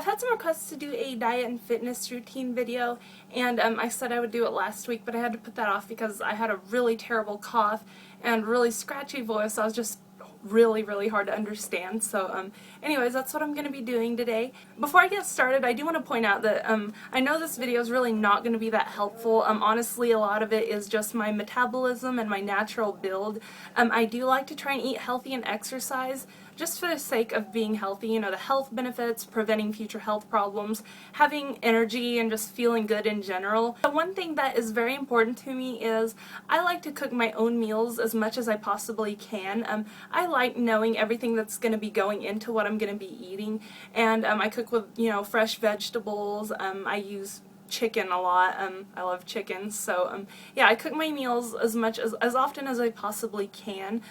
I've had some requests to do a diet and fitness routine video, and I said I would do it last week, but I had to put that off because I had a really terrible cough and really scratchy voice. I was just really hard to understand. So anyways, that's what I'm going to be doing today. Before I get started, I do want to point out that I know this video is really not going to be that helpful. Honestly, a lot of it is just my metabolism and my natural build. I do like to try and eat healthy and exercise just for the sake of being healthy, you know, the health benefits, preventing future health problems, having energy, and just feeling good in general. But one thing that is very important to me is I like to cook my own meals as much as I possibly can. I like knowing everything that's going to be going into what I'm going to be eating, and I cook with, you know, fresh vegetables. I use chicken a lot. I love chicken, so yeah, I cook my meals as often as I possibly can,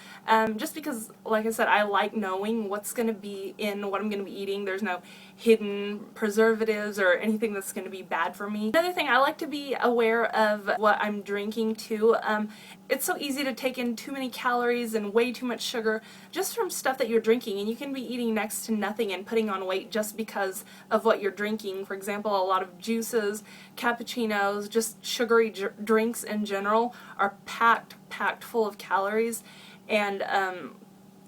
just because, like I said, I like knowing what's going to be in what I'm going to be eating. There's no hidden preservatives or anything that's going to be bad for me. Another thing, I like to be aware of what I'm drinking too. It's so easy to take in too many calories and way too much sugar just from stuff that you're drinking, and you can be eating next to nothing and putting on weight just because of what you're drinking. For example, a lot of juices, cappuccinos, just sugary drinks in general are packed full of calories. And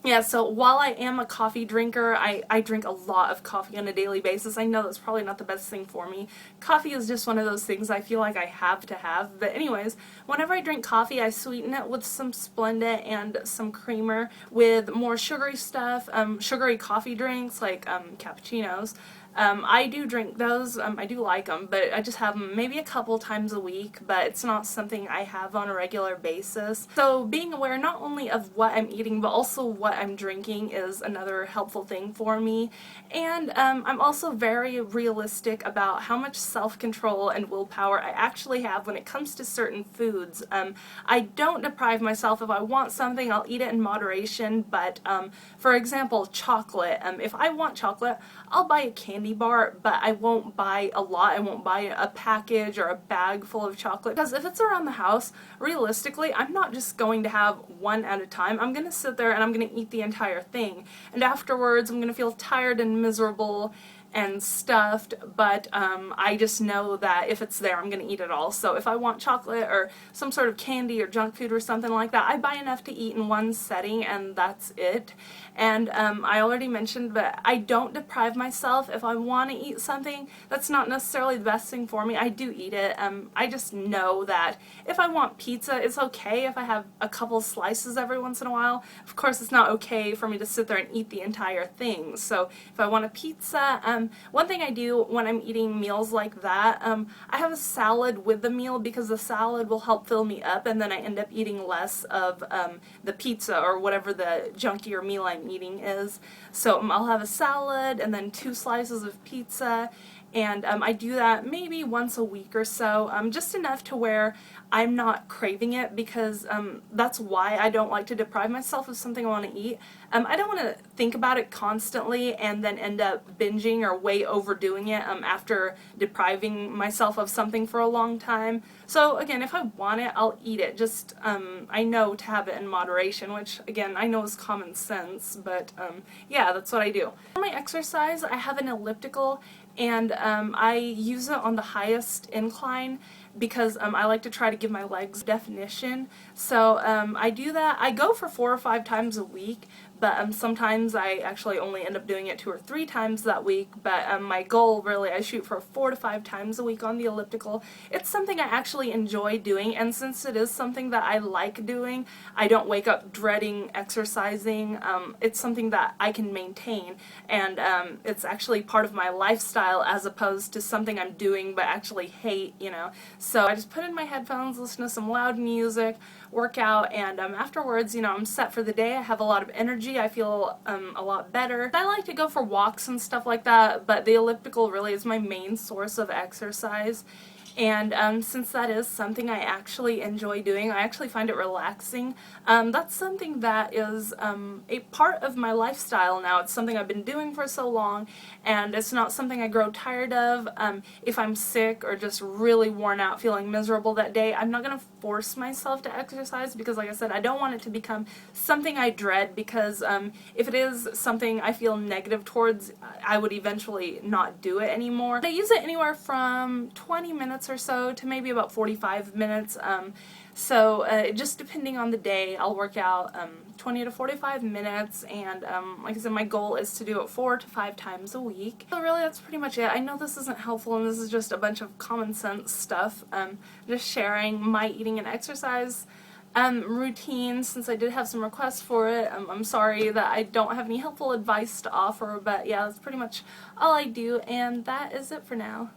yeah, so while I am a coffee drinker, I drink a lot of coffee on a daily basis. I know that's probably not the best thing for me. Coffee is just one of those things I feel like I have to have. But anyways, whenever I drink coffee, I sweeten it with some Splenda and some creamer with more sugary stuff, sugary coffee drinks like cappuccinos. I do drink those, I do like them, but I just have them maybe a couple times a week, but it's not something I have on a regular basis. So being aware not only of what I'm eating, but also what I'm drinking is another helpful thing for me. And I'm also very realistic about how much self-control and willpower I actually have when it comes to certain foods. I don't deprive myself. If I want something, I'll eat it in moderation, but for example, chocolate. If I want chocolate, I'll buy a candy bar, but I won't buy a lot. I won't buy a package or a bag full of chocolate, because if it's around the house, realistically, I'm not just going to have one at a time. I'm going to sit there and I'm going to eat the entire thing, and afterwards I'm going to feel tired and miserable and stuffed, but I just know that if it's there, I'm going to eat it all. So if I want chocolate or some sort of candy or junk food or something like that, I buy enough to eat in one setting, and that's it. And I already mentioned, but I don't deprive myself. If I want to eat something that's not necessarily the best thing for me, I do eat it. I just know that if I want pizza, it's okay if I have a couple slices every once in a while. Of course, it's not okay for me to sit there and eat the entire thing. So if I want a pizza, one thing I do when I'm eating meals like that, I have a salad with the meal, because the salad will help fill me up, and then I end up eating less of the pizza or whatever the junkier meal I'm eating is. So I'll have a salad and then 2 slices of pizza, and I do that maybe once a week or so, just enough to where I'm not craving it, because that's why I don't like to deprive myself of something I want to eat. I don't want to think about it constantly and then end up binging or way overdoing it after depriving myself of something for a long time. So again, if I want it, I'll eat it. Just I know to have it in moderation, which again I know is common sense, but yeah, that's what I do. For my exercise, I have an elliptical, and I use it on the highest incline because I like to try to give my legs definition. So I do that. I go for 4 or 5 times a week, but sometimes I actually only end up doing it 2 or 3 times that week. But my goal, really, I shoot for 4 to 5 times a week on the elliptical. It's something I actually enjoy doing, and since it is something that I like doing, I don't wake up dreading exercising. It's something that I can maintain, and it's actually part of my lifestyle as opposed to something I'm doing but actually hate, you know. So I just put in my headphones, listen to some loud music, work out, and afterwards, you know, I'm set for the day. I have a lot of energy. I feel a lot better. I like to go for walks and stuff like that, but the elliptical really is my main source of exercise. And since that is something I actually enjoy doing, I actually find it relaxing. That's something that is a part of my lifestyle now. It's something I've been doing for so long, and it's not something I grow tired of. If I'm sick or just really worn out, feeling miserable that day, I'm not going to force myself to exercise because, like I said, I don't want it to become something I dread, because if it is something I feel negative towards, I would eventually not do it anymore. I use it anywhere from 20 minutes or so to maybe about 45 minutes. So just depending on the day, I'll work out 20 to 45 minutes, and like I said, my goal is to do it 4 to 5 times a week. So really, that's pretty much it. I know this isn't helpful, and this is just a bunch of common sense stuff. Just sharing my eating and exercise routine, since I did have some requests for it. I'm sorry that I don't have any helpful advice to offer, but yeah, that's pretty much all I do, and that is it for now.